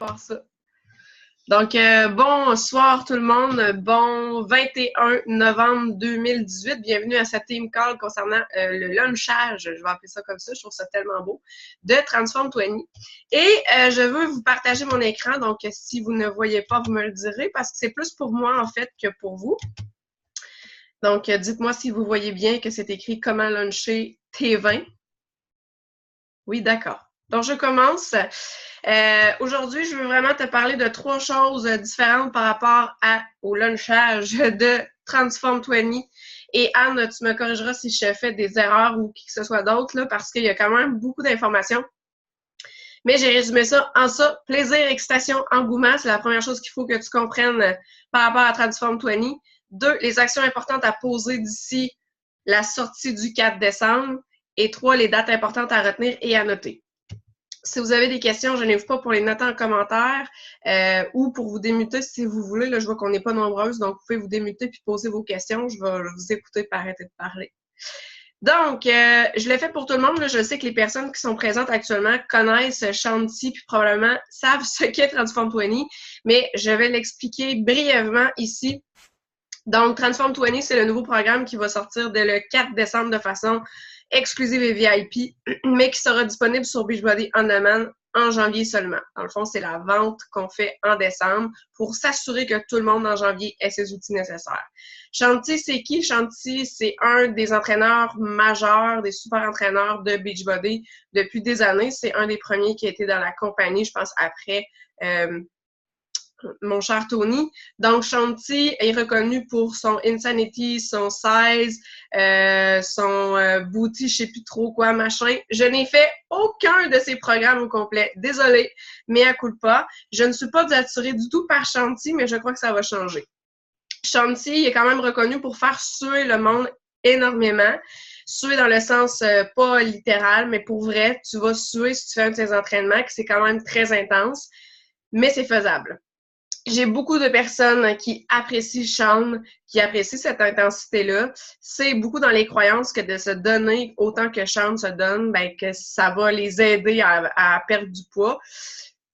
faire ça. Donc, bonsoir tout le monde. Bon 21 novembre 2018. Bienvenue à cette team call concernant le lunchage, je vais appeler ça comme ça, je trouve ça tellement beau, de Transform 20. Et je veux vous partager mon écran, donc si vous ne voyez pas, vous me le direz, parce que c'est plus pour moi en fait que pour vous. Donc, dites-moi si vous voyez bien que c'est écrit « Comment luncher T20 ». Oui, d'accord. Donc, je commence. Aujourd'hui, je veux vraiment te parler de 3 choses différentes par rapport au lunchage de Transform 20. Et Anne, tu me corrigeras si je fais des erreurs ou qui que ce soit d'autre, là, parce qu'il y a quand même beaucoup d'informations. Mais j'ai résumé ça en ça. Plaisir, excitation, engouement, c'est la première chose qu'il faut que tu comprennes par rapport à Transform 20. 2, les actions importantes à poser d'ici la sortie du 4 décembre. Et 3, les dates importantes à retenir et à noter. Si vous avez des questions, je n'hésite pas pour les noter en commentaire ou pour vous démuter si vous voulez. Là, je vois qu'on n'est pas nombreuses, donc vous pouvez vous démuter puis poser vos questions. Je vais vous écouter et arrêter de parler. Donc, je l'ai fait pour tout le monde. Là. Je sais que les personnes qui sont présentes actuellement connaissent Shanti puis probablement savent ce qu'est Transform 20, mais je vais l'expliquer brièvement ici. Donc, Transform 20, c'est le nouveau programme qui va sortir dès le 4 décembre de façon exclusive et VIP, mais qui sera disponible sur Beachbody On Demand en janvier seulement. Dans le fond, c'est la vente qu'on fait en décembre pour s'assurer que tout le monde en janvier ait ses outils nécessaires. Shanti, c'est qui? Shanti, c'est un des entraîneurs majeurs, des super entraîneurs de Beachbody depuis des années. C'est un des premiers qui a été dans la compagnie, je pense, après mon cher Tony. Donc, Shanti est reconnu pour son Insanity, son size, son booty, je sais plus trop quoi, machin. Je n'ai fait aucun de ces programmes au complet. Désolée, mais à coup de pas. Je ne suis pas attirée du tout par Shanti, mais je crois que ça va changer. Shanti est quand même reconnu pour faire suer le monde énormément. Suer dans le sens pas littéral, mais pour vrai, tu vas suer si tu fais un de ces entraînements, que c'est quand même très intense, mais c'est faisable. J'ai beaucoup de personnes qui apprécient Sean, qui apprécient cette intensité-là. C'est beaucoup dans les croyances que de se donner autant que Sean se donne, ben, que ça va les aider à perdre du poids.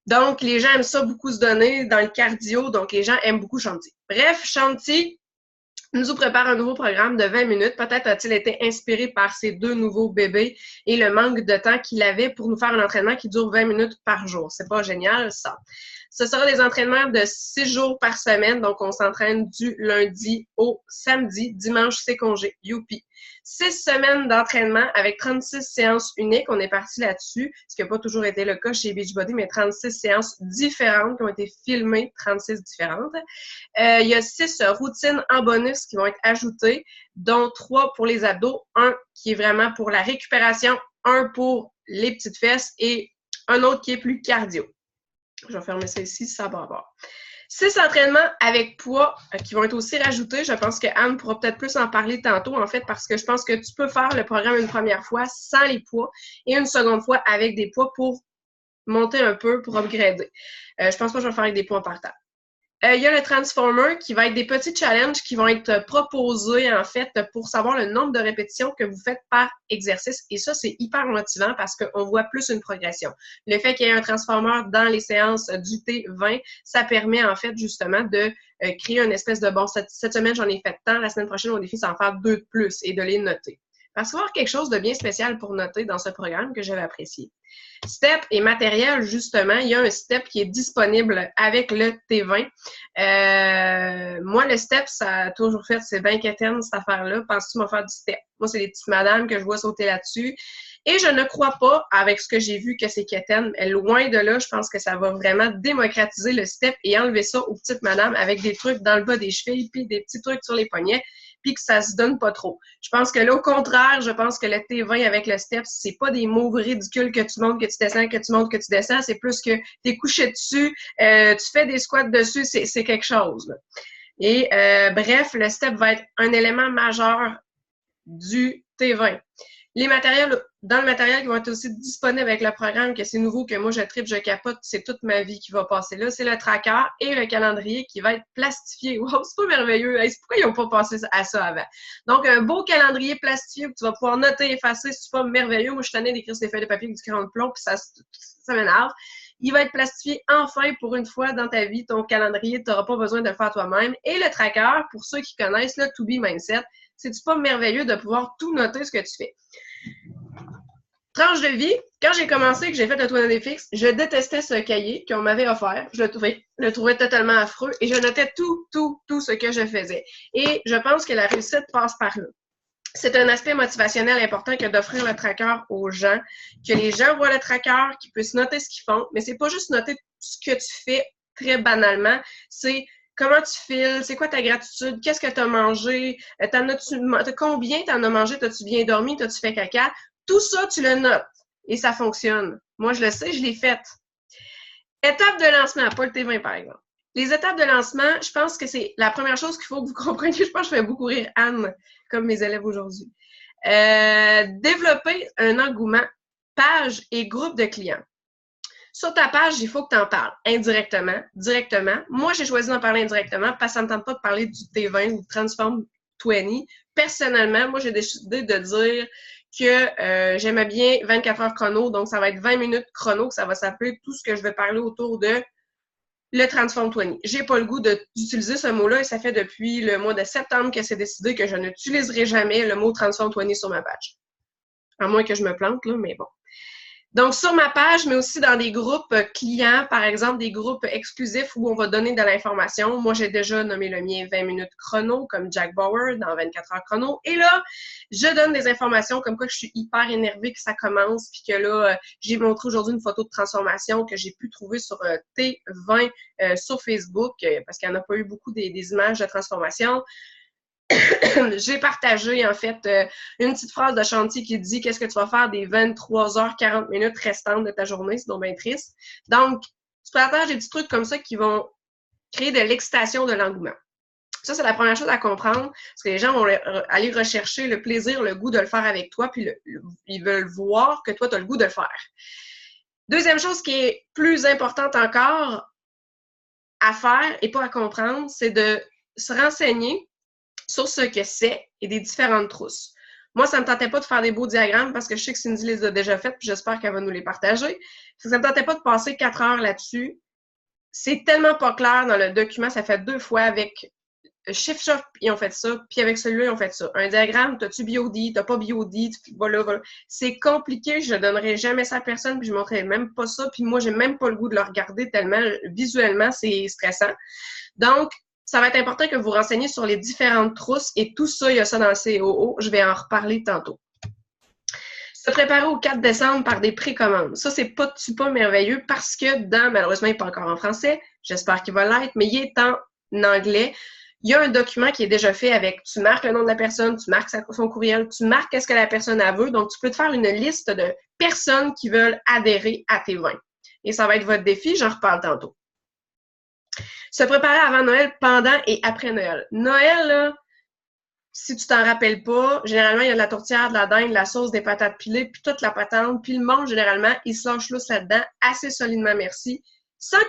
Donc, les gens aiment ça beaucoup se donner dans le cardio, donc les gens aiment beaucoup Shanti. Bref, Shanti nous prépare un nouveau programme de 20 minutes. Peut-être a-t-il été inspiré par ces 2 nouveaux bébés et le manque de temps qu'il avait pour nous faire un entraînement qui dure 20 minutes par jour. C'est pas génial, ça. Ce sera des entraînements de 6 jours par semaine. Donc, on s'entraîne du lundi au samedi. Dimanche, c'est congé. Youpi! 6 semaines d'entraînement avec 36 séances uniques. On est parti là-dessus, ce qui n'a pas toujours été le cas chez Beachbody, mais 36 séances différentes qui ont été filmées, 36 différentes. Il y a 6 routines en bonus qui vont être ajoutées, dont 3 pour les abdos, 1 qui est vraiment pour la récupération, 1 pour les petites fesses et un autre qui est plus cardio. Je vais fermer ça ici, ça va avoir. 6 entraînements avec poids qui vont être aussi rajoutés. Je pense que Anne pourra peut-être plus en parler tantôt, en fait, parce que je pense que tu peux faire le programme une première fois sans les poids et une seconde fois avec des poids pour monter un peu, pour upgrader. Je pense pas que je vais faire avec des poids en partant. Il y a le Transformer qui va être des petits challenges qui vont être proposés en fait pour savoir le nombre de répétitions que vous faites par exercice. Et ça, c'est hyper motivant parce qu'on voit plus une progression. Le fait qu'il y ait un Transformer dans les séances du T20, ça permet en fait justement de créer une espèce de bon, cette semaine, j'en ai fait tant, la semaine prochaine, mon défi, c'est d'en faire 2 de plus et de les noter. Parce qu'il va y avoir quelque chose de bien spécial pour noter dans ce programme que j'avais apprécié. Step et matériel, justement, il y a un step qui est disponible avec le T20. Moi, le step, ça a toujours fait, c'est bien quétaine, cette affaire-là. Penses-tu m'en faire du step? Moi, c'est les petites madames que je vois sauter là-dessus. Et je ne crois pas, avec ce que j'ai vu, que c'est quétaine. Mais loin de là, je pense que ça va vraiment démocratiser le step et enlever ça aux petites madames avec des trucs dans le bas des chevilles puis des petits trucs sur les poignets, puis que ça se donne pas trop. Je pense que là, au contraire, je pense que le T20 avec le step, c'est pas des moves ridicules que tu montes, que tu descends, que tu montes, que tu descends. C'est plus que t'es couché dessus, tu fais des squats dessus, c'est quelque chose. Là. Et bref, le step va être un élément majeur du T20. Les matériels, dans le matériel qui vont être aussi disponibles avec le programme, que c'est nouveau, que moi je tripe, je capote, c'est toute ma vie qui va passer là, c'est le tracker et le calendrier qui va être plastifié. Wow, c'est pas merveilleux! Hey, pourquoi ils n'ont pas pensé à ça avant? Donc, un beau calendrier plastifié où tu vas pouvoir noter, effacer, c'est pas merveilleux. Moi, je suis tannée d'écrire sur des feuilles de papier avec du crayon de plomb, puis ça m'énerve. Il va être plastifié enfin pour une fois dans ta vie, ton calendrier, tu n'auras pas besoin de le faire toi-même. Et le tracker, pour ceux qui connaissent le To Be Mindset, c'est-tu pas merveilleux de pouvoir tout noter ce que tu fais? Tranche de vie, quand j'ai commencé, que j'ai fait le 20 Day Fix, je détestais ce cahier qu'on m'avait offert. Je le trouvais totalement affreux et je notais tout ce que je faisais. Et je pense que la réussite passe par là. C'est un aspect motivationnel important que d'offrir le tracker aux gens, que les gens voient le tracker, qu'ils puissent noter ce qu'ils font, mais c'est pas juste noter ce que tu fais très banalement, c'est comment tu files, c'est quoi ta gratitude, qu'est-ce que tu as mangé, combien tu en as mangé, t'as-tu bien dormi, t'as-tu fait caca, tout ça, tu le notes et ça fonctionne. Moi, je le sais, je l'ai fait. Étape de lancement, pas le T20 par exemple. Les étapes de lancement, je pense que c'est la première chose qu'il faut que vous compreniez. Je pense que je fais beaucoup rire Anne, comme mes élèves aujourd'hui. Développer un engouement, page et groupe de clients. Sur ta page, il faut que tu en parles indirectement, directement. Moi, j'ai choisi d'en parler indirectement parce que ça ne me tente pas de parler du T20 ou du Transform 20. Personnellement, moi, j'ai décidé de dire que j'aimais bien 24 heures chrono, donc ça va être 20 minutes chrono, que ça va s'appeler tout ce que je vais parler autour de le Transform 20. J'ai pas le goût d'utiliser ce mot-là et ça fait depuis le mois de septembre que c'est décidé que je n'utiliserai jamais le mot Transform 20 sur ma page. À moins que je me plante, là, mais bon. Donc, sur ma page, mais aussi dans des groupes clients, par exemple, des groupes exclusifs où on va donner de l'information. Moi, j'ai déjà nommé le mien 20 minutes chrono, comme Jack Bauer dans 24 heures chrono. Et là, je donne des informations comme quoi je suis hyper énervée que ça commence, puis que là, j'ai montré aujourd'hui une photo de transformation que j'ai pu trouver sur T20 sur Facebook, parce qu'il n'y en a pas eu beaucoup des images de transformation. J'ai partagé, en fait, une petite phrase de chantier qui dit « Qu'est-ce que tu vas faire des 23h40 minutes restantes de ta journée? » C'est donc bien triste. Donc, tu partages des petits trucs comme ça qui vont créer de l'excitation, de l'engouement. Ça, c'est la première chose à comprendre, parce que les gens vont aller rechercher le plaisir, le goût de le faire avec toi, puis ils veulent voir que toi, tu as le goût de le faire. Deuxième chose qui est plus importante encore à faire et pas à comprendre, c'est de se renseigner sur ce que c'est et des différentes trousses. Moi, ça ne me tentait pas de faire des beaux diagrammes parce que je sais que Cindy les a déjà faites, puis j'espère qu'elle va nous les partager. Ça ne me tentait pas de passer 4 heures là-dessus. C'est tellement pas clair dans le document, ça fait 2 fois avec Shift-Shop, ils ont fait ça, puis avec celui-là, ils ont fait ça. Un diagramme, t'as-tu BOD, t'as pas BOD, voilà. C'est compliqué, je ne donnerai jamais ça à personne, puis je ne montrerai même pas ça, puis moi, j'ai même pas le goût de le regarder tellement, visuellement, c'est stressant. Donc, ça va être important que vous renseigniez sur les différentes trousses et tout ça, il y a ça dans le COO. Je vais en reparler tantôt. Se préparer au 4 décembre par des précommandes. Ça, c'est pas merveilleux parce que malheureusement, il n'est pas encore en français. J'espère qu'il va l'être, mais il est en anglais. Il y a un document qui est déjà fait avec, tu marques le nom de la personne, tu marques son courriel, tu marques qu'est-ce que la personne a veut. Donc, tu peux te faire une liste de personnes qui veulent adhérer à tes vins. Et ça va être votre défi, j'en reparle tantôt. Se préparer avant Noël, pendant et après Noël. Noël, là, si tu t'en rappelles pas, généralement, il y a de la tourtière, de la dinde, de la sauce, des patates pilées, puis toute la patente. Puis le monde, généralement, il se lâche lousse là-dedans, assez solidement, merci. Sans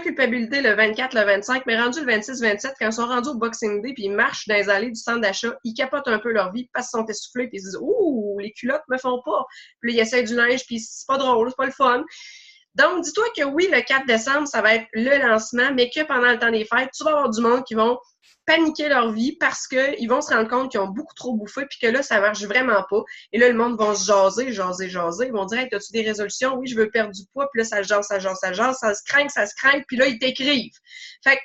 culpabilité le 24, le 25, mais rendu le 26, 27, quand ils sont rendus au Boxing Day, puis ils marchent dans les allées du centre d'achat, ils capotent un peu leur vie parce qu'ils sont essoufflés, puis ils se disent « Ouh, les culottes me font pas! » Puis là, ils essayent du linge, puis c'est pas drôle, c'est pas le fun. Donc, dis-toi que oui, le 4 décembre, ça va être le lancement, mais que pendant le temps des fêtes, tu vas avoir du monde qui vont paniquer leur vie parce qu'ils vont se rendre compte qu'ils ont beaucoup trop bouffé puis que là, ça marche vraiment pas. Et là, le monde va se jaser. Ils vont dire hey, « As-tu des résolutions? Oui, je veux perdre du poids. » Puis là, ça se jase, ça se craint, puis là, ils t'écrivent. Fait que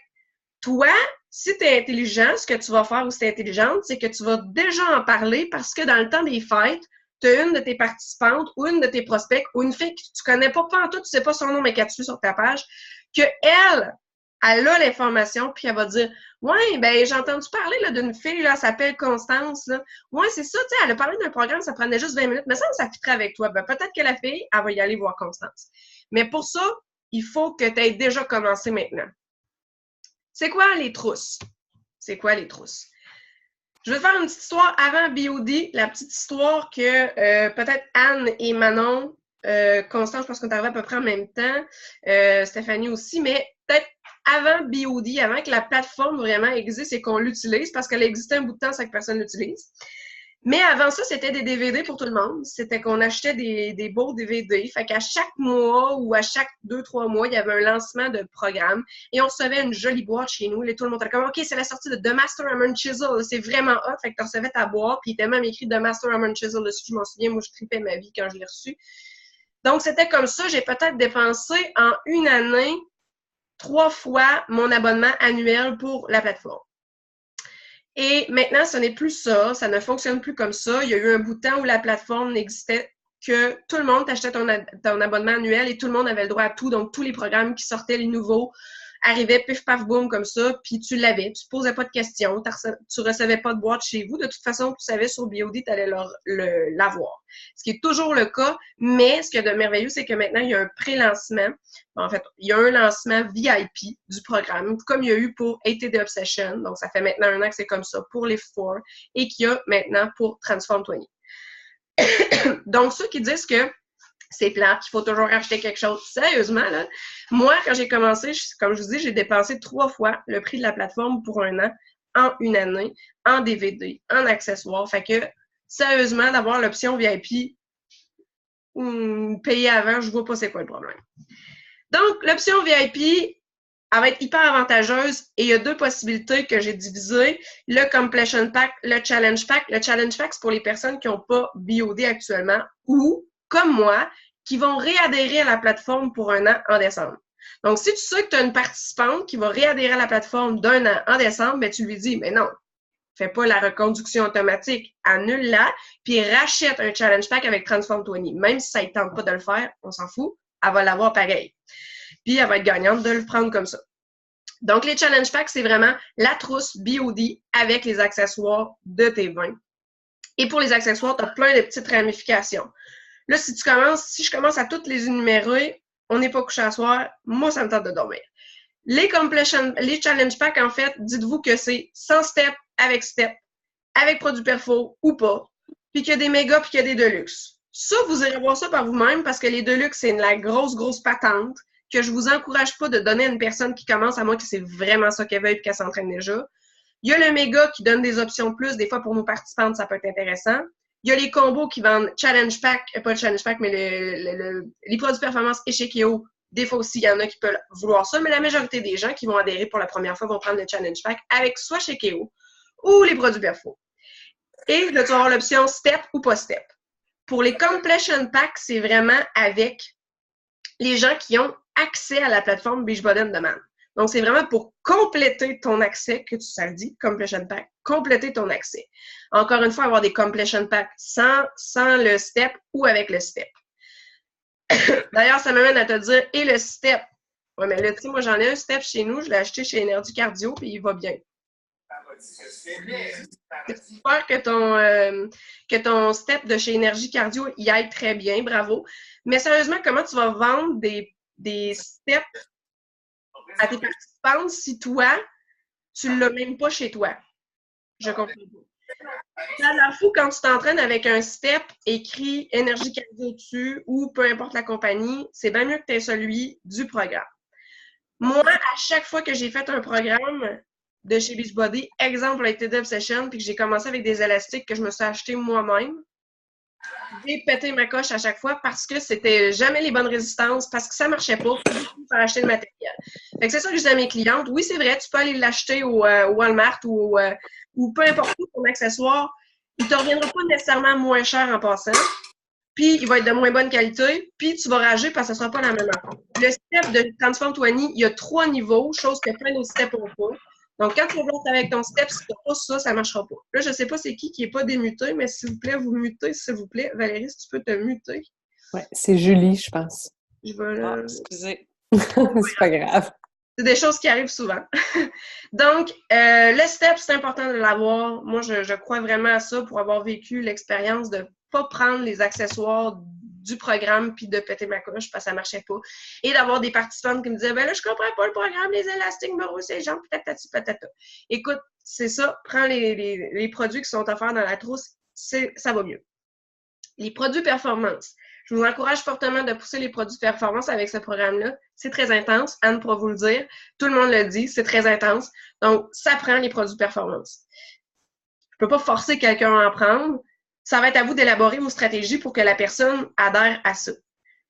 toi, si tu es intelligent, ce que tu vas faire ou si tu es intelligente, c'est que tu vas déjà en parler parce que dans le temps des fêtes, tu as une de tes participantes ou une de tes prospects ou une fille que tu connais pas en tout, tu sais pas son nom, mais qu'elle te suit sur ta page, qu'elle a l'information, puis elle va dire « Ouais, ben j'ai entendu parler d'une fille, là, elle s'appelle Constance. Là. Ouais, c'est ça, tu sais, elle a parlé d'un programme, ça prenait juste 20 minutes, mais ça fitterait avec toi. Ben, peut-être que la fille, elle va y aller voir Constance. Mais pour ça, il faut que tu aies déjà commencé maintenant. C'est quoi les trousses? Je vais faire une petite histoire avant BOD, la petite histoire que peut-être Anne et Manon, Constance, je pense qu'on est arrivé à peu près en même temps, Stéphanie aussi, mais peut-être avant BOD, avant que la plateforme vraiment existe et qu'on l'utilise, parce qu'elle existait un bout de temps sans que personne l'utilise. Mais avant ça, c'était des DVD pour tout le monde. C'était qu'on achetait des beaux DVD. Fait qu'à chaque mois ou à chaque 2-3 mois, il y avait un lancement de programme et on recevait une jolie boîte chez nous. Et tout le monde était comme, OK, c'est la sortie de The Master Hammer and Chisel. C'est vraiment hot. Fait que tu recevais ta boîte puis il était même écrit The Master Hammer and Chisel dessus. Je m'en souviens, moi, je tripais ma vie quand je l'ai reçu. Donc, c'était comme ça. J'ai peut-être dépensé en une année 3 fois mon abonnement annuel pour la plateforme. Et maintenant, ce n'est plus ça. Ça ne fonctionne plus comme ça. Il y a eu un bout de temps où la plateforme n'existait que tout le monde t'achetait ton abonnement annuel et tout le monde avait le droit à tout. Donc, tous les programmes qui sortaient, les nouveaux, arrivaient pif, paf, boum, comme ça, puis tu l'avais. Tu ne posais pas de questions. Tu ne recevais pas de boîte chez vous. De toute façon, tu savais sur BOD, tu allais l'avoir. Ce qui est toujours le cas, mais ce qu'il y a de merveilleux, c'est que maintenant, il y a un pré-lancement. En fait, il y a un lancement VIP du programme, comme il y a eu pour ATD Obsession. Donc, ça fait maintenant 1 an que c'est comme ça pour les 4 et qu'il y a maintenant pour Transform 20. Donc, ceux qui disent que c'est plate, qu'il faut toujours acheter quelque chose. Sérieusement, là, moi, quand j'ai commencé, comme je vous dis, j'ai dépensé 3 fois le prix de la plateforme pour 1 an, en une année, en DVD, en accessoires. Fait que, sérieusement, d'avoir l'option VIP payer avant, je vois pas c'est quoi le problème. Donc, l'option VIP, elle va être hyper avantageuse et il y a 2 possibilités que j'ai divisées. Le Completion Pack, le Challenge Pack. Le Challenge Pack, c'est pour les personnes qui n'ont pas BOD actuellement ou, comme moi, qui vont réadhérer à la plateforme pour 1 an en décembre. Donc, si tu sais que tu as une participante qui va réadhérer à la plateforme d'1 an en décembre, ben, tu lui dis, mais non, fais pas la reconduction automatique, annule-la, puis rachète un Challenge Pack avec Transform 20. Même si ça ne tente pas de le faire, on s'en fout, elle va l'avoir pareil. Puis, elle va être gagnante de le prendre comme ça. Donc, les Challenge Packs, c'est vraiment la trousse BOD avec les accessoires de tes vins. Et pour les accessoires, tu as plein de petites ramifications. Là, si je commence à toutes les énumérer, on n'est pas couché à soir, moi, ça me tente de dormir. Les Challenge Packs, en fait, dites-vous que c'est sans step, avec produit perfo ou pas, puis qu'il y a des mégas puis qu'il y a des deluxe. Ça, vous irez voir ça par vous-même parce que les deluxe, c'est la grosse patente que je vous encourage pas de donner à une personne qui commence, à moins que c'est vraiment ça qu'elle veut et qu'elle s'entraîne déjà. Il y a le méga qui donne des options plus. Des fois, pour nos participantes, ça peut être intéressant. Il y a les combos qui vendent Challenge Pack, pas le Challenge Pack, mais les produits performance et Shekeo. Des fois aussi, il y en a qui peuvent vouloir ça, mais la majorité des gens qui vont adhérer pour la première fois vont prendre le Challenge Pack avec soit Shekeo ou les produits perfo. Et là, tu vas avoir l'option Step ou pas Step. Pour les Completion Pack, c'est vraiment avec les gens qui ont accès à la plateforme Beachbody On Demand. Donc, c'est vraiment pour compléter ton accès, que ça le dit, Completion Pack, compléter ton accès. Encore une fois, avoir des Completion Pack sans le step ou avec le step. D'ailleurs, ça m'amène à te dire, et le step? Ouais, mais là, tu sais, moi, j'en ai un step chez nous, je l'ai acheté chez Énergie Cardio, puis il va bien. J'espère que ton step de chez Énergie Cardio, il aille très bien, bravo. Mais sérieusement, comment tu vas vendre des steps à tes participantes si toi, tu ne l'as même pas chez toi? Je comprends pas. Ça a l'air fou quand tu t'entraînes avec un step écrit Énergie Cardio dessus ou peu importe la compagnie, c'est bien mieux que tu aies celui du programme. Moi, à chaque fois que j'ai fait un programme de chez Beachbody, exemple ATD Obsession, puis que j'ai commencé avec des élastiques que je me suis acheté moi-même, j'ai pété ma coche à chaque fois parce que c'était jamais les bonnes résistances, parce que ça marchait pas pour acheter le matériel. Fait que c'est ça que je dis à mes clientes. Oui, c'est vrai, tu peux aller l'acheter au Walmart ou peu importe où ton accessoire. Il te reviendra pas nécessairement moins cher en passant. Puis, il va être de moins bonne qualité, puis tu vas rager parce que ce ne sera pas la même affaire. Le step de Transform 20, il y a 3 niveaux, chose que plein d'autres steps n'ont pas. Donc, quand tu vas avec ton step, si tu n'as pas ça, ça ne marchera pas. Là, je ne sais pas c'est qui n'est pas démuté, mais s'il vous plaît, vous mutez, s'il vous plaît. Valérie, si tu peux te muter. Oui, c'est Julie, je pense. Je vais excusez. C'est pas grave. C'est des choses qui arrivent souvent. Donc, le step, c'est important de l'avoir. Moi, je crois vraiment à ça pour avoir vécu l'expérience de ne pas prendre les accessoires du programme puis de péter ma coche parce que ça ne marchait pas. Et d'avoir des participantes qui me disaient, ben là, je comprends pas le programme, les élastiques me roussent les jambes, patati patata. Écoute, c'est ça, prends les produits qui sont offerts dans la trousse, ça va mieux. Les produits performance. Je vous encourage fortement de pousser les produits performance avec ce programme-là. C'est très intense. Anne pourra vous le dire. Tout le monde le dit. C'est très intense. Donc, ça prend les produits performance. Je ne peux pas forcer quelqu'un à en prendre, ça va être à vous d'élaborer vos stratégies pour que la personne adhère à ça.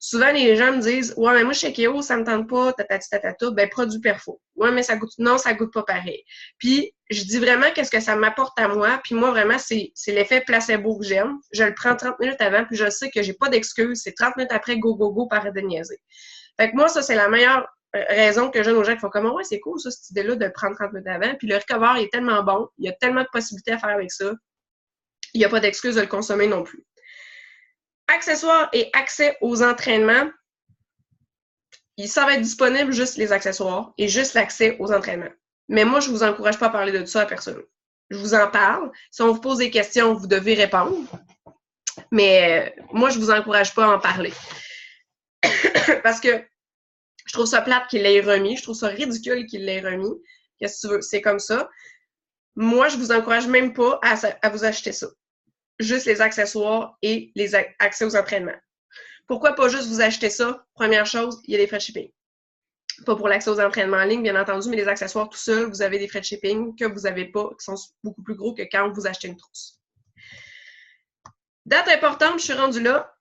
Souvent, les gens me disent « Ouais, mais moi, chez Keo, ça me tente pas, tatati tatata. » Ben, produit perfo. « Ouais, mais ça goûte... » Non, ça goûte pas pareil. Puis, je dis vraiment qu'est-ce que ça m'apporte à moi. Puis moi, vraiment, c'est l'effet placebo que j'aime. Je le prends 30 minutes avant, puis je sais que j'ai pas d'excuses. C'est 30 minutes après, go, go, go, par de niaiser. Fait que moi, ça, c'est la meilleure raison que je donne aux gens qui font comme « Ouais, c'est cool, ça, cette idée-là de le prendre 30 minutes avant. » Puis le recover est tellement bon. Il y a tellement de possibilités à faire avec ça. Il n'y a pas d'excuse de le consommer non plus. Accessoires et accès aux entraînements. Ça va être disponible juste les accessoires et juste l'accès aux entraînements. Mais moi, je ne vous encourage pas à parler de ça à personne. Je vous en parle. Si on vous pose des questions, vous devez répondre. Mais moi, je ne vous encourage pas à en parler. Parce que je trouve ça plate qu'il l'ait remis. Je trouve ça ridicule qu'il l'ait remis. Qu'est-ce que tu veux? C'est comme ça. Moi, je ne vous encourage même pas à vous acheter ça. Juste les accessoires et les accès aux entraînements. Pourquoi pas juste vous acheter ça? Première chose, il y a des frais de shipping. Pas pour l'accès aux entraînements en ligne, bien entendu, mais les accessoires tout seuls, vous avez des frais de shipping que vous n'avez pas, qui sont beaucoup plus gros que quand vous achetez une trousse. Date importante, je suis rendue là.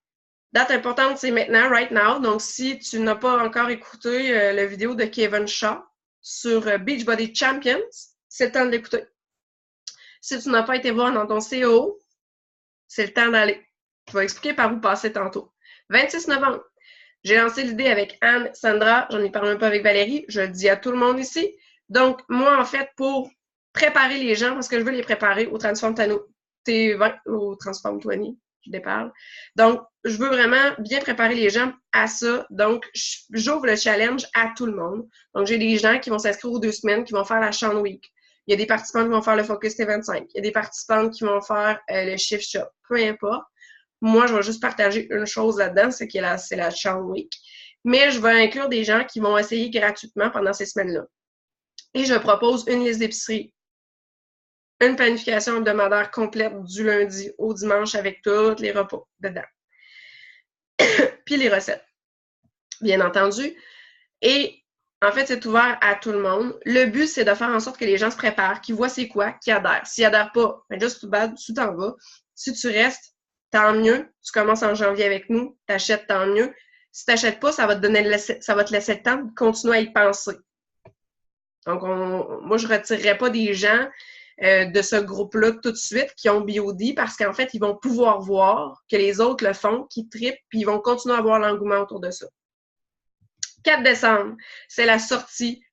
Date importante, c'est maintenant, right now. Donc, si tu n'as pas encore écouté la vidéo de Kevin Shaw sur Beachbody Champions, c'est le temps de l'écouter. Si tu n'as pas été voir dans ton CO, c'est le temps d'aller. Je vais expliquer par où passer tantôt. 26 novembre, j'ai lancé l'idée avec Anne, Sandra, j'en ai parlé un peu avec Valérie, je le dis à tout le monde ici. Donc, moi, en fait, pour préparer les gens, parce que je veux les préparer au Transform T20, au Transform 20, je déparle. Donc, je veux vraiment bien préparer les gens à ça. Donc, j'ouvre le challenge à tout le monde. Donc, j'ai des gens qui vont s'inscrire aux 2 semaines, qui vont faire la Shaun Week. Il y a des participants qui vont faire le Focus T25. Il y a des participantes qui vont faire le Shift Shop. Peu importe. Moi, je vais juste partager une chose là-dedans, c'est la Shaun Week. Mais je vais inclure des gens qui vont essayer gratuitement pendant ces semaines-là. Et je propose une liste d'épicerie, une planification hebdomadaire complète du lundi au dimanche avec tous les repas dedans. Puis les recettes, bien entendu. Et en fait, c'est ouvert à tout le monde. Le but, c'est de faire en sorte que les gens se préparent, qu'ils voient c'est quoi, qu'ils adhèrent. S'ils n'adhèrent pas, ben just too bad, tu t'en vas. Si tu restes, tant mieux. Tu commences en janvier avec nous, tu achètes, tant mieux. Si tu n'achètes pas, ça va te laisser le temps de continuer à y penser. Donc, moi, je ne retirerai pas des gens de ce groupe-là tout de suite qui ont BOD parce qu'en fait, ils vont pouvoir voir que les autres le font, qu'ils trippent, puis ils vont continuer à avoir l'engouement autour de ça. 4 décembre, c'est la sortie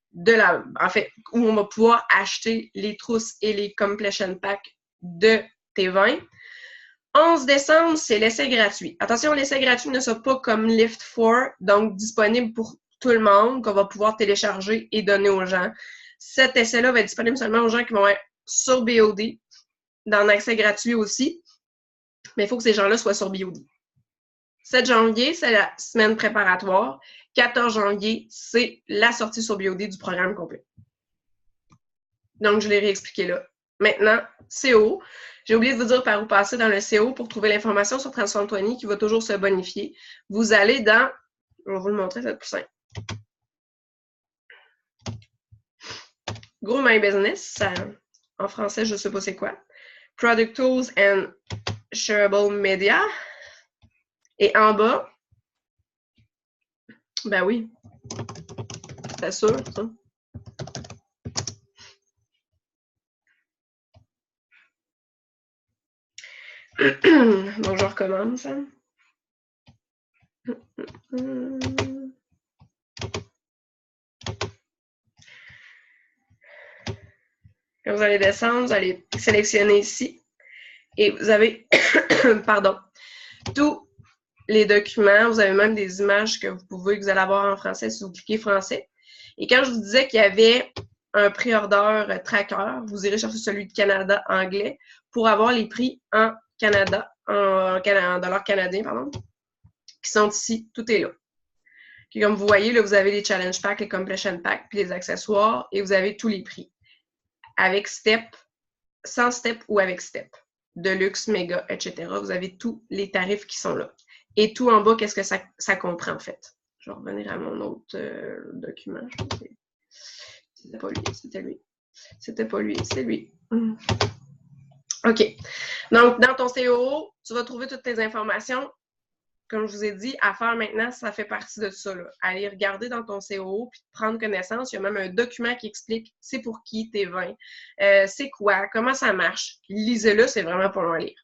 en fait, où on va pouvoir acheter les trousses et les completion packs de T20. 11 décembre, c'est l'essai gratuit. Attention, l'essai gratuit ne sera pas comme Lift 4, donc disponible pour tout le monde, qu'on va pouvoir télécharger et donner aux gens. Cet essai-là va être disponible seulement aux gens qui vont être sur BOD, dans l'accès gratuit aussi, mais il faut que ces gens-là soient sur BOD. 7 janvier, c'est la semaine préparatoire. 14 janvier, c'est la sortie sur BOD du programme complet. Donc, je l'ai réexpliqué là. Maintenant, CO. J'ai oublié de vous dire par où passer dans le CO pour trouver l'information sur Transform 20 qui va toujours se bonifier. Vous allez dans... Je vais vous le montrer, ça va être plus simple. Grow My Business, ça, en français, je ne sais pas c'est quoi. Product Tools and Shareable Media. Et en bas, ben oui, c'est sûr, ça. Donc, je recommence. Quand vous allez descendre, vous allez sélectionner ici. Et vous avez, pardon, tous les documents. Vous avez même des images que vous allez avoir en français si vous cliquez français. Et quand je vous disais qu'il y avait un pré-order tracker, vous irez chercher celui de Canada anglais pour avoir les prix en Canada, en dollars canadiens, pardon, qui sont ici. Tout est là. Puis comme vous voyez, là, vous avez les challenge packs, les completion packs, puis les accessoires, et vous avez tous les prix. Avec step, sans step ou avec step. Deluxe, méga, etc. Vous avez tous les tarifs qui sont là. Et tout en bas, qu'est-ce que ça comprend en fait? Je vais revenir à mon autre document. Je pense que c'était pas lui, c'était lui. C'était pas lui, c'est lui. OK. Donc, dans ton COO, tu vas trouver toutes tes informations. Comme je vous ai dit, à faire maintenant, ça fait partie de ça. Là. Aller regarder dans ton COO puis prendre connaissance. Il y a même un document qui explique c'est pour qui tes vins, c'est quoi, comment ça marche. Lisez-le, c'est vraiment pour le lire.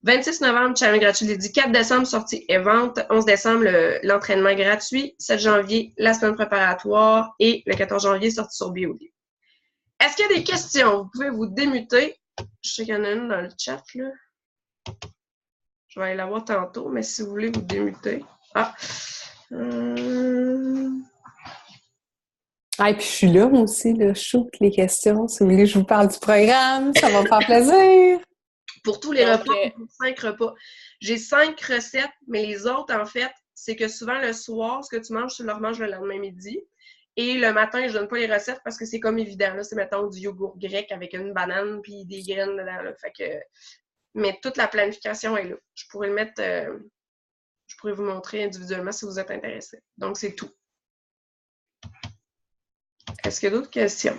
26 novembre, challenge gratuit l'édit. 4 décembre, sortie et vente. 11 décembre, l'entraînement gratuit. 7 janvier, la semaine préparatoire. Et le 14 janvier, sortie sur BOD. Est-ce qu'il y a des questions? Vous pouvez vous démuter. Je sais qu'il y en a une dans le chat, là. Je vais aller la voir tantôt, mais si vous voulez vous démuter. Ah! Ah, et puis je suis là, moi aussi, là. Je shoot les questions. Si vous voulez, je vous parle du programme. Ça va me faire plaisir. Pour tous les repas, pour 5 repas. J'ai 5 recettes, mais les autres, en fait, c'est que souvent le soir, ce que tu manges, tu le remanges le lendemain midi. Et le matin, je donne pas les recettes parce que c'est comme évident. Là, c'est, mettons, du yogourt grec avec une banane puis des graines dedans. Là. Fait que... Mais toute la planification est là. Je pourrais le mettre... je pourrais vous montrer individuellement si vous êtes intéressé. Donc, c'est tout. Est-ce qu'il y a d'autres questions?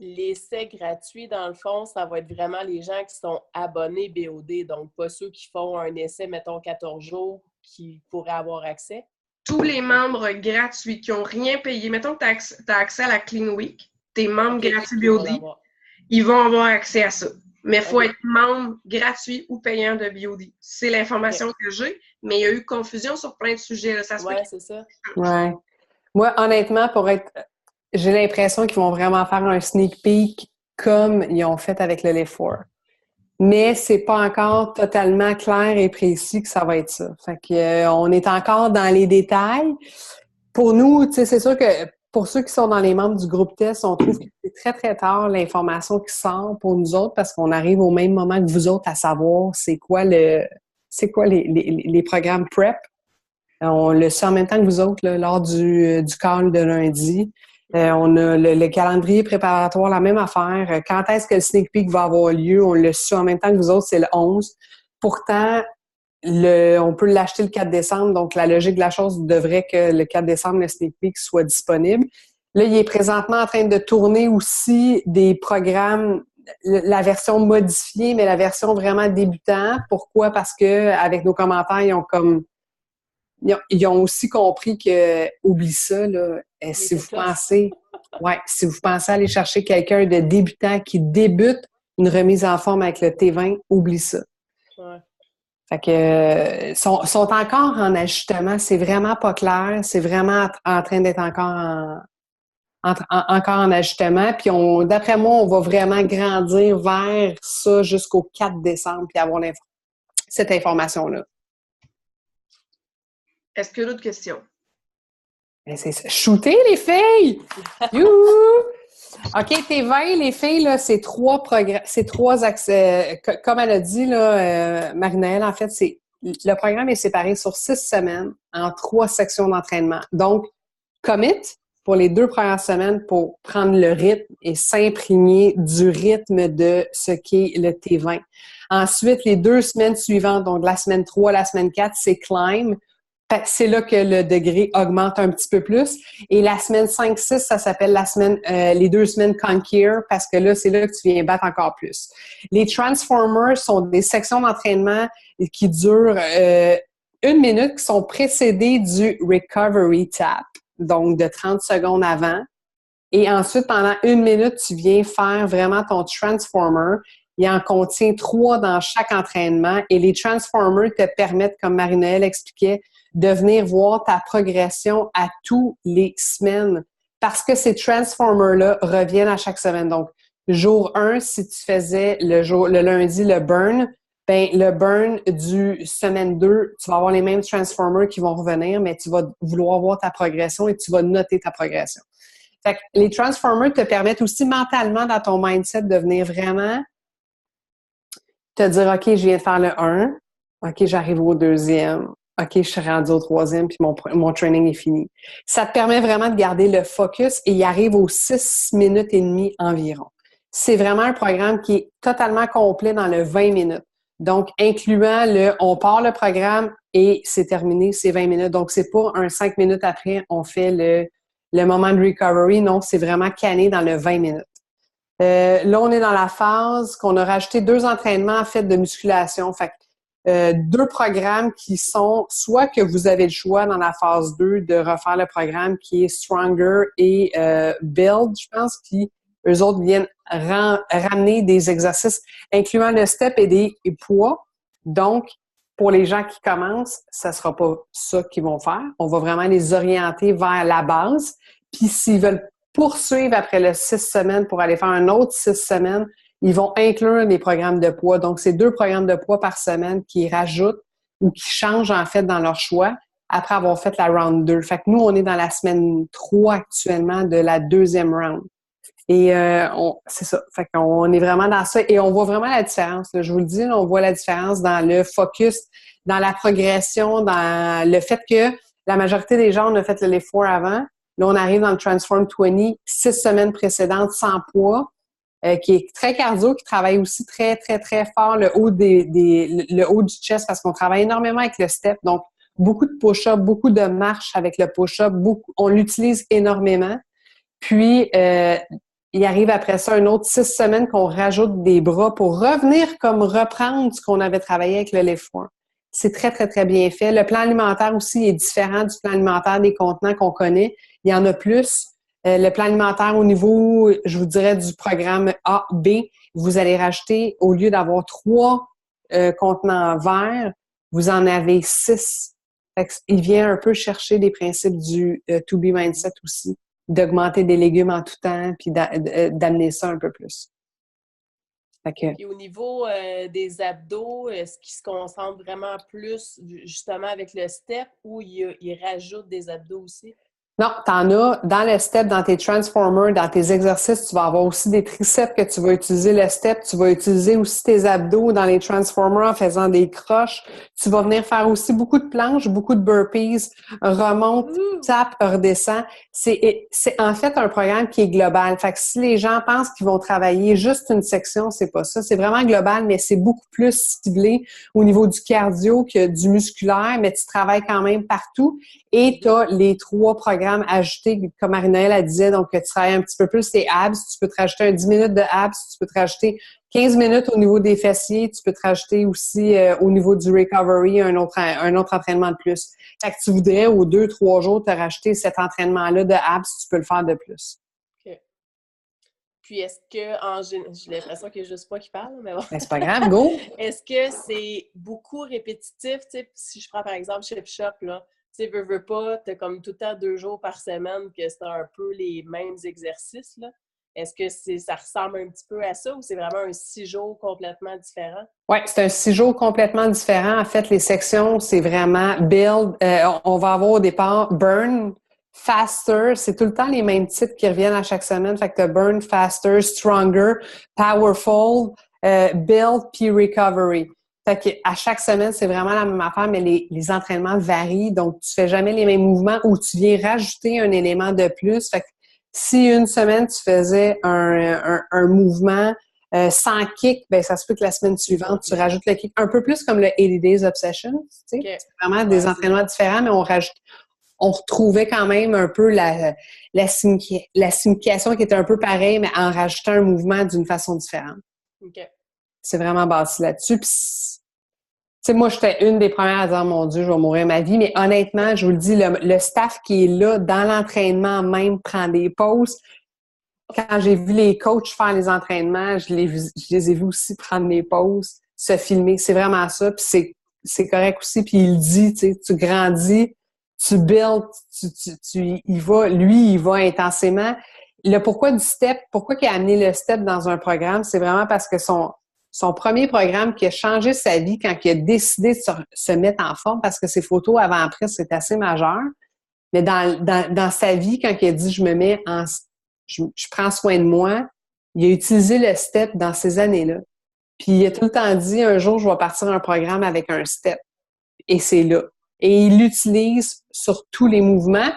L'essai gratuit, dans le fond, ça va être vraiment les gens qui sont abonnés BOD, donc pas ceux qui font un essai, mettons, 14 jours, qui pourraient avoir accès. Tous les membres gratuits qui n'ont rien payé, mettons que tu as accès à la Clean Week, tes membres gratuits BOD, ils vont avoir accès à ça. Mais il faut être membre gratuit ou payant de BOD. C'est l'information que j'ai, mais il y a eu confusion sur plein de sujets. Là. Ça se fait c'est ça. Ouais. Moi, honnêtement, j'ai l'impression qu'ils vont vraiment faire un sneak peek comme ils ont fait avec le Live 4. Mais c'est pas encore totalement clair et précis que ça va être ça. Fait que on est encore dans les détails. Pour nous, tu sais, c'est sûr que pour ceux qui sont dans les membres du groupe test, on trouve que c'est très, très tard l'information qui sort pour nous autres parce qu'on arrive au même moment que vous autres à savoir c'est quoi les programmes PrEP. On le sait en même temps que vous autres là, lors du call de lundi. On a le calendrier préparatoire, la même affaire. Quand est-ce que le sneak peek va avoir lieu? On le sait en même temps que vous autres, c'est le 11. Pourtant, on peut l'acheter le 4 décembre, donc la logique de la chose devrait que le 4 décembre, le sneak peek soit disponible. Là, il est présentement en train de tourner aussi des programmes, la version modifiée, mais la version vraiment débutant. Pourquoi? Parce que avec nos commentaires, ils ont aussi compris que, oublie ça, là, si vous pensez aller chercher quelqu'un de débutant qui débute une remise en forme avec le T20, oublie ça. Ouais. Fait que sont encore en ajustement, c'est vraiment pas clair, c'est vraiment en train d'être encore en ajustement. Puis d'après moi, on va vraiment grandir vers ça jusqu'au 4 décembre puis avoir cette information-là. Est-ce qu'il y a d'autres questions? Ben, c'est ça. Shooter, les filles! Youhou! OK, T20, les filles, là, c'est 3 programmes, c'est 3 accès. Comme elle a dit, là, Marie-Noëlle, en fait, le programme est séparé sur 6 semaines en 3 sections d'entraînement. Donc, commit pour les 2 premières semaines pour prendre le rythme et s'imprégner du rythme de ce qu'est le T20. Ensuite, les 2 semaines suivantes, donc la semaine 3, la semaine 4, c'est climb. C'est là que le degré augmente un petit peu plus. Et la semaine 5-6, ça s'appelle les 2 semaines Conquer parce que là, c'est là que tu viens battre encore plus. Les Transformers sont des sections d'entraînement qui durent 1 minute, qui sont précédées du Recovery Tap, donc de 30 secondes avant. Et ensuite, pendant 1 minute, tu viens faire vraiment ton Transformer. Il en contient 3 dans chaque entraînement. Et les Transformers te permettent, comme Marie-Noëlle expliquait, de venir voir ta progression à tous les semaines parce que ces Transformers-là reviennent à chaque semaine. Donc, jour 1, si tu faisais le lundi le burn, ben le burn du semaine 2, tu vas avoir les mêmes Transformers qui vont revenir, mais tu vas vouloir voir ta progression et tu vas noter ta progression. Fait que les Transformers te permettent aussi mentalement dans ton mindset de venir vraiment te dire « OK, je viens de faire le 1. OK, j'arrive au 2e. OK, je suis rendu au 3e, puis mon training est fini. » Ça te permet vraiment de garder le focus et il arrive aux 6 minutes et demie environ. C'est vraiment un programme qui est totalement complet dans le 20 minutes. Donc, incluant on part le programme et c'est terminé, c'est 20 minutes. Donc, c'est pas un 5 minutes après, on fait le moment de recovery. Non, c'est vraiment canné dans le 20 minutes. Là, on est dans la phase qu'on a rajouté 2 entraînements en fait de musculation. Fait que, 2 programmes qui sont soit que vous avez le choix dans la phase 2 de refaire le programme qui est Stronger et Build, je pense, qui eux autres viennent ramener des exercices incluant le step et des poids. Donc, pour les gens qui commencent, ça sera pas ça qu'ils vont faire. On va vraiment les orienter vers la base. Puis s'ils veulent poursuivre après le 6 semaines pour aller faire un autre 6 semaines, ils vont inclure les programmes de poids. Donc, c'est 2 programmes de poids par semaine qui rajoutent ou qui changent en fait dans leur choix après avoir fait la round 2. Fait que nous, on est dans la semaine 3 actuellement de la 2e round. Et c'est ça. Fait qu'on est vraiment dans ça et on voit vraiment la différence. Là. Je vous le dis, là, on voit la différence dans le focus, dans la progression, dans le fait que la majorité des gens, on a fait le Lift 4 avant. Là, on arrive dans le Transform 20, 6 semaines précédentes sans poids, qui est très cardio, qui travaille aussi très, très, très fort le haut le haut du chest parce qu'on travaille énormément avec le step. Donc, beaucoup de push-up, beaucoup de marche avec le push-up, on l'utilise énormément. Puis, il arrive après ça un autre 6 semaines qu'on rajoute des bras pour revenir comme reprendre ce qu'on avait travaillé avec le Lift 4. C'est très, très, très bien fait. Le plan alimentaire aussi est différent du plan alimentaire des contenants qu'on connaît. Il y en a plus. Le plan alimentaire au niveau, je vous dirais, du programme A, B, vous allez rajouter, au lieu d'avoir 3 contenants verts, vous en avez 6. Il vient un peu chercher les principes du To Be Mindset aussi, d'augmenter des légumes en tout temps, puis d'amener ça un peu plus. Puis au niveau des abdos, est-ce qu'ils se concentrent vraiment plus justement avec le step ou ils rajoutent des abdos aussi? Non, t'en as dans le step, dans tes transformers, dans tes exercices, tu vas avoir aussi des triceps que tu vas utiliser le step, tu vas utiliser aussi tes abdos dans les transformers en faisant des croches. Tu vas venir faire aussi beaucoup de planches, beaucoup de burpees, remonte, tape, redescend. C'est en fait un programme qui est global. Fait que si les gens pensent qu'ils vont travailler juste une section, c'est pas ça. C'est vraiment global, mais c'est beaucoup plus ciblé au niveau du cardio que du musculaire, mais tu travailles quand même partout. Et tu as les 3 programmes ajoutés, comme Marie-Noëlle elle disait, donc que tu travailles un petit peu plus tes abs, tu peux te rajouter un 10 minutes de abs, tu peux te rajouter 15 minutes au niveau des fessiers, tu peux te rajouter aussi au niveau du recovery un autre entraînement de plus. Fait que tu voudrais aux 2-3 jours te rajouter cet entraînement-là de abs, tu peux le faire de plus. OK. Puis est-ce que, j'ai l'impression qu'il n'y a juste pas qui parle, mais bon. Ben, c'est pas grave, go! Est-ce que c'est beaucoup répétitif? Tu sais, si je prends par exemple Chip Shop, là, tu sais, veux pas, t'as comme tout le temps 2 jours par semaine que c'est un peu les mêmes exercices, là. Est-ce que ça ressemble un petit peu à ça ou c'est vraiment un 6 jours complètement différent? Oui, c'est un 6 jours complètement différent. En fait, les sections, c'est vraiment build. On va avoir au départ burn, faster. C'est tout le temps les mêmes titres qui reviennent à chaque semaine. Fait que t'as burn, faster, stronger, powerful, build, puis recovery. Fait que à chaque semaine, c'est vraiment la même affaire, mais les entraînements varient. Donc, tu fais jamais les mêmes mouvements ou tu viens rajouter un élément de plus. Fait que si une semaine, tu faisais un mouvement sans kick, ben ça se peut que la semaine suivante, tu rajoutes le kick. Un peu plus comme le 80 Days Obsession. Tu sais? Okay. C'est vraiment des entraînements différents, mais on retrouvait quand même un peu la signification qui était un peu pareille, mais en rajoutant un mouvement d'une façon différente. Okay. C'est vraiment basé là-dessus. Puis, tu sais, moi, j'étais une des premières à dire, mon Dieu, je vais mourir ma vie. Mais honnêtement, je vous le dis, le staff qui est là dans l'entraînement même prend des pauses. Quand j'ai vu les coachs faire les entraînements, je les ai vus aussi prendre des pauses, se filmer. C'est vraiment ça. Puis c'est correct aussi. Puis il dit, tu sais, tu grandis, tu builds, il va intensément. Le pourquoi du step, pourquoi il a amené le step dans un programme, c'est vraiment parce que son premier programme qui a changé sa vie quand il a décidé de se mettre en forme, parce que ses photos avant-après, c'est assez majeur. Mais dans sa vie, quand il a dit « je prends soin de moi », il a utilisé le step dans ces années-là. Puis il a tout le temps dit « un jour, je vais partir un programme avec un step ». Et c'est là. Et il l'utilise sur tous les mouvements.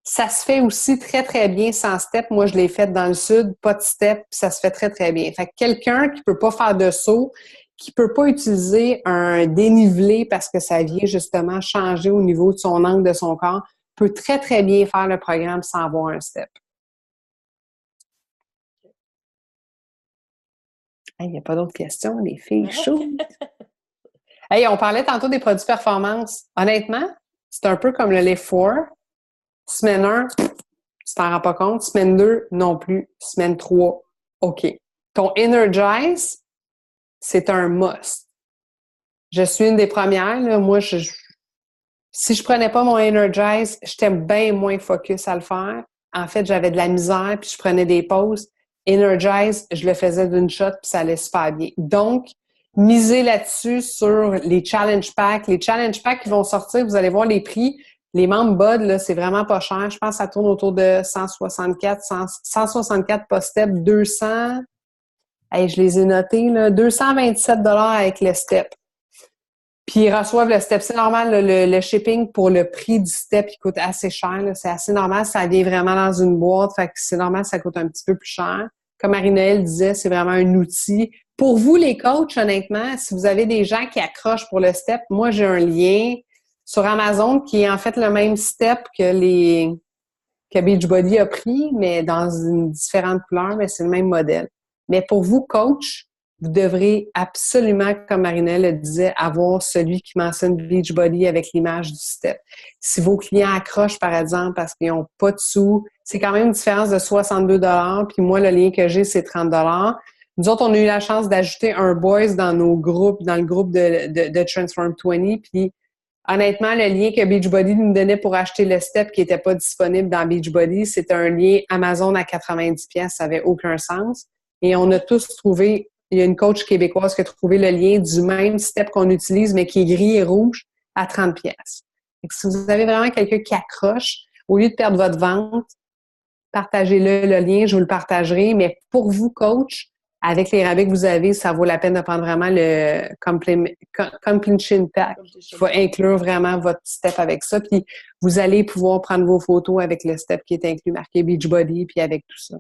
Ça se fait aussi très, très bien sans step. Moi, je l'ai fait dans le sud, pas de step, puis ça se fait très, très bien. Fait que quelqu'un qui peut pas faire de saut, qui peut pas utiliser un dénivelé parce que ça vient justement changer au niveau de son angle de son corps, peut très, très bien faire le programme sans avoir un step. Il n'y a pas d'autres questions, les filles chaudes. Hey, on parlait tantôt des produits performance. Honnêtement, c'est un peu comme le Lift 4. Semaine 1, tu t'en rends pas compte. Semaine 2, non plus. Semaine 3, OK. Ton Energize, c'est un must. Je suis une des premières. Là. Moi, si je prenais pas mon Energize, j'étais bien moins focus à le faire. En fait, j'avais de la misère, puis je prenais des pauses. Energize, je le faisais d'une shot, puis ça allait super bien. Donc, misez là-dessus sur les challenge packs. Les challenge packs qui vont sortir, vous allez voir les prix. Les membres Bud, là, c'est vraiment pas cher. Je pense que ça tourne autour de 164 post-step, 200. Hey, je les ai notés, là, 227 $ avec le step. Puis ils reçoivent le step. C'est normal, le shipping pour le prix du step, il coûte assez cher. Là. C'est assez normal, ça vient vraiment dans une boîte. Fait que c'est normal, ça coûte un petit peu plus cher. Comme Marie-Noël disait, c'est vraiment un outil. Pour vous, les coachs, honnêtement, si vous avez des gens qui accrochent pour le step, moi, j'ai un lien sur Amazon qui est en fait le même step que Beachbody a pris, mais dans une différente couleur, mais c'est le même modèle. Mais pour vous, coach, vous devrez absolument, comme Marinelle le disait, avoir celui qui mentionne Beachbody avec l'image du step. Si vos clients accrochent, par exemple, parce qu'ils n'ont pas de sous, c'est quand même une différence de 62 $, puis moi, le lien que j'ai, c'est 30 $. Nous autres, on a eu la chance d'ajouter un boys dans nos groupes, dans le groupe de Transform 20, puis honnêtement, le lien que Beachbody nous donnait pour acheter le step qui n'était pas disponible dans Beachbody, c'était un lien Amazon à 90$, ça n'avait aucun sens. Et on a tous trouvé, il y a une coach québécoise qui a trouvé le lien du même step qu'on utilise, mais qui est gris et rouge, à 30$. Si vous avez vraiment quelqu'un qui accroche, au lieu de perdre votre vente, partagez-le, le lien, je vous le partagerai. Mais pour vous, coach, avec les rabais que vous avez, ça vaut la peine de prendre vraiment le completion pack. Il faut inclure vraiment votre step avec ça. Puis vous allez pouvoir prendre vos photos avec le step qui est inclus, marqué Beachbody, puis avec tout ça.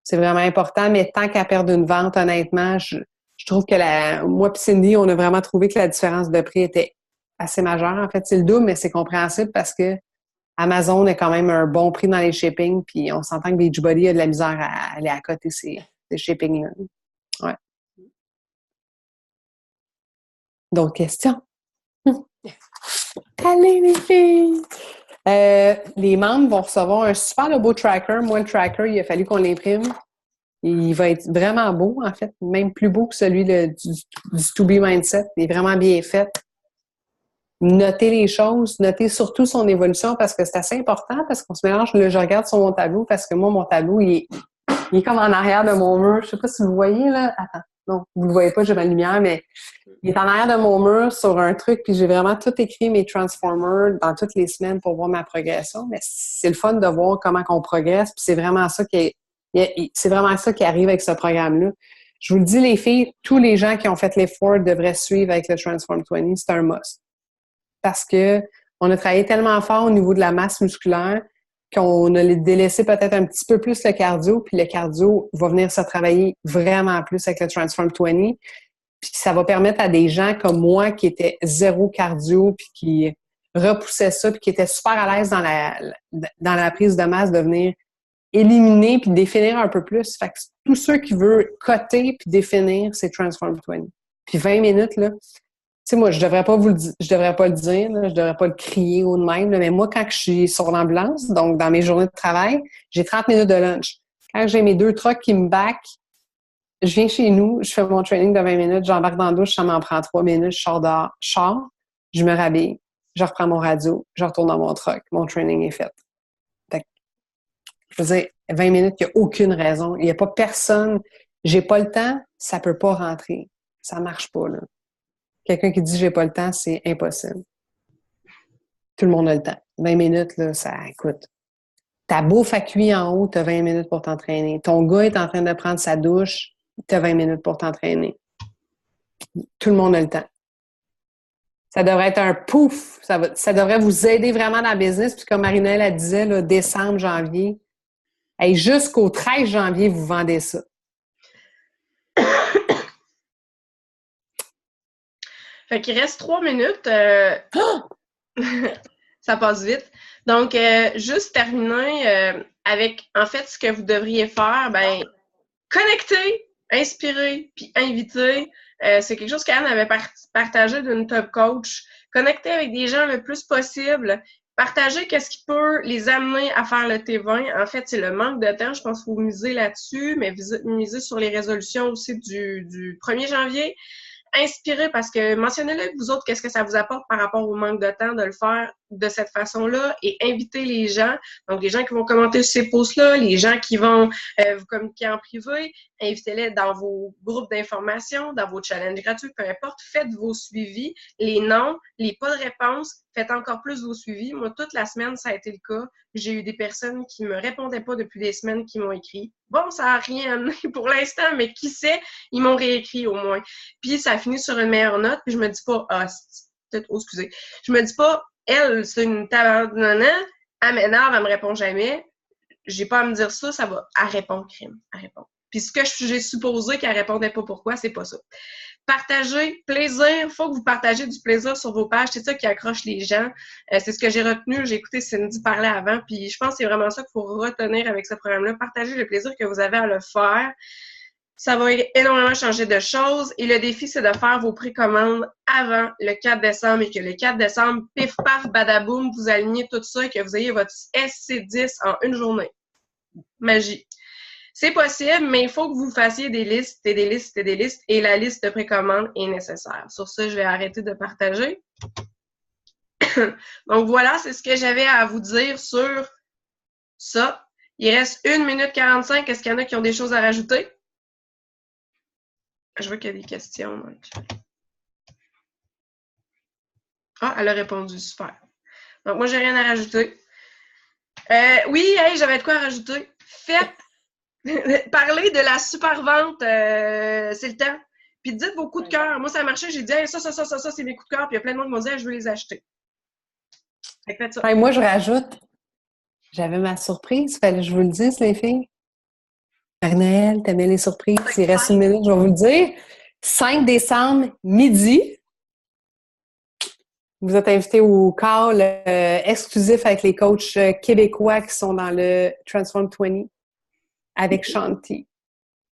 C'est vraiment important, mais tant qu'à perdre une vente, honnêtement, je trouve que moi et Cindy, on a vraiment trouvé que la différence de prix était assez majeure. En fait, c'est le double, mais c'est compréhensible parce que Amazon a quand même un bon prix dans les shippings, puis on s'entend que Beachbody a de la misère à aller à côté ces shippings-là. Ouais. D'autres questions? Allez, les filles! Les membres vont recevoir un super beau tracker. Moi, le tracker, il a fallu qu'on l'imprime. Il va être vraiment beau, en fait, même plus beau que celui du To Be Mindset. Il est vraiment bien fait. Notez les choses, notez surtout son évolution parce que c'est assez important parce qu'on se mélange. Là, je regarde sur mon tableau parce que moi, mon tableau, il est comme en arrière de mon mur. Je sais pas si vous le voyez, là. Attends. Non, vous le voyez pas, j'ai ma lumière, mais il est en arrière de mon mur sur un truc, puis j'ai vraiment tout écrit mes Transformers dans toutes les semaines pour voir ma progression. Mais c'est le fun de voir comment on progresse, puis c'est vraiment ça qui arrive avec ce programme-là. Je vous le dis, les filles, tous les gens qui ont fait l'effort devraient suivre avec le Transform 20. C'est un must. Parce que on a travaillé tellement fort au niveau de la masse musculaire qu'on a délaissé peut-être un petit peu plus le cardio, puis le cardio va venir se travailler vraiment plus avec le Transform 20. Puis ça va permettre à des gens comme moi qui étaient zéro cardio, puis qui repoussaient ça, puis qui étaient super à l'aise dans la prise de masse, de venir éliminer puis définir un peu plus. Fait que tous ceux qui veulent coter puis définir, c'est Transform 20. Puis 20 minutes, là, tu sais, moi, je devrais pas le dire, là, je devrais pas le crier ou de même, là, mais moi, quand je suis sur l'ambulance, donc dans mes journées de travail, j'ai 30 minutes de lunch. Quand j'ai mes 2 trucks qui me back, je viens chez nous, je fais mon training de 20 minutes, j'embarque dans la douche, ça m'en prend 3 minutes, je sors dehors, je me rhabille, je reprends mon radio, je retourne dans mon truck, mon training est fait. Fait que, je veux dire, 20 minutes, il n'y a aucune raison. Il n'y a pas personne, j'ai pas le temps, ça peut pas rentrer. Ça marche pas, là. Quelqu'un qui dit j'ai pas le temps, c'est impossible. Tout le monde a le temps. 20 minutes, là, ça écoute. Ta bouffe à cuire en haut, tu as 20 minutes pour t'entraîner. Ton gars est en train de prendre sa douche, tu as 20 minutes pour t'entraîner. Tout le monde a le temps. Ça devrait être un pouf. Ça devrait vous aider vraiment dans le business. Puis comme Marinelle elle disait, là, décembre, janvier, hey, jusqu'au 13 janvier, vous vendez ça. Fait qu'il reste 3 minutes. Ça passe vite. Donc, juste terminer avec, en fait, ce que vous devriez faire, connecter inspirer puis inviter. C'est quelque chose qu'Anne avait partagé d'une top coach. Connecter avec des gens le plus possible. Partager qu'est-ce qui peut les amener à faire le T20. En fait, c'est le manque de temps. Je pense qu'il faut miser là-dessus, mais miser sur les résolutions aussi du 1er janvier. Inspirer parce que mentionnez-le vous autres, qu'est-ce que ça vous apporte par rapport au manque de temps de le faire de cette façon-là et inviter les gens. Donc, les gens qui vont commenter sur ces posts-là, les gens qui vont vous communiquer en privé, invitez-les dans vos groupes d'information, dans vos challenges gratuits, peu importe. Faites vos suivis. Les noms, les pas de réponse, faites encore plus vos suivis. Moi, toute la semaine, ça a été le cas. J'ai eu des personnes qui me répondaient pas depuis des semaines qui m'ont écrit. Bon, ça n'a rien amené pour l'instant, mais qui sait, ils m'ont réécrit au moins. Puis, ça a fini sur une meilleure note, puis je me dis pas, excusez. Je me dis pas, elle, c'est une tabarnana, elle m'énerve, elle me répond jamais. J'ai pas à me dire ça, ça va. Elle répond, crime. Elle répond. Puis ce que j'ai supposé qu'elle répondait pas pourquoi, c'est pas ça. Partager, plaisir. Faut que vous partagez du plaisir sur vos pages. C'est ça qui accroche les gens. C'est ce que j'ai retenu. J'ai écouté Cindy parler avant, puis je pense que c'est vraiment ça qu'il faut retenir avec ce programme-là. Partagez le plaisir que vous avez à le faire. Ça va énormément changer de choses. Et le défi, c'est de faire vos précommandes avant le 4 décembre et que le 4 décembre, pif, paf, badaboum, vous alignez tout ça et que vous ayez votre SC10 en une journée. Magie. C'est possible, mais il faut que vous fassiez des listes et des listes et des listes et la liste de précommandes est nécessaire. Sur ça, je vais arrêter de partager. Donc voilà, c'est ce que j'avais à vous dire sur ça. Il reste 1 minute 45. Est-ce qu'il y en a qui ont des choses à rajouter? Je vois qu'il y a des questions. Donc. Ah, elle a répondu. Super. Donc, moi, j'ai rien à rajouter. Oui, hey, j'avais de quoi à rajouter. Faites parler de la super vente, c'est le temps. Puis dites vos coups de cœur. Moi, ça a marché. J'ai dit, hey, ça, c'est mes coups de cœur. Puis il y a plein de monde qui m'ont dit, hey, je veux les acheter. Fait que faites ça. Hey, moi, je rajoute, j'avais ma surprise. Fallait que je vous le dise, les filles. Marie-Noël, t'aimais les surprises. Il reste 1 minute, je vais vous le dire. 5 décembre, midi. Vous êtes invités au call exclusif avec les coachs québécois qui sont dans le Transform 20 avec Shanti.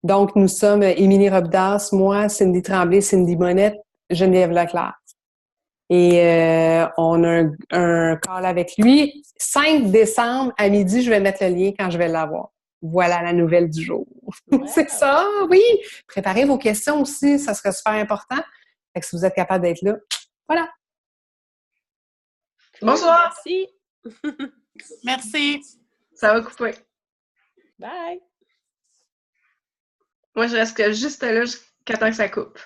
Donc, nous sommes Émilie Robdas, moi, Cindy Tremblay, Cindy Monette, Geneviève Leclerc. Et on a un call avec lui. 5 décembre à midi, je vais mettre le lien quand je vais l'avoir. Voilà la nouvelle du jour. Wow. C'est ça, oui. Préparez vos questions aussi, ça serait super important. Fait que si vous êtes capable d'être là, voilà. Bonsoir. Merci. Merci. Ça va couper. Bye. Moi, je reste juste là jusqu'à temps que ça coupe.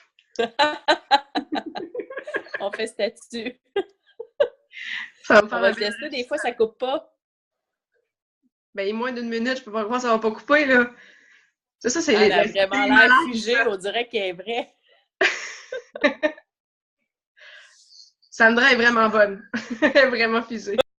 On fait statut. Ça On va tester, des fois, ça coupe pas. Ben, moins d'1 minute, je peux pas croire que ça va pas couper, là. Ça, c'est elle a vraiment l'air figée, on dirait qu'elle est vraie. Sandra est vraiment bonne. Elle est vraiment figée.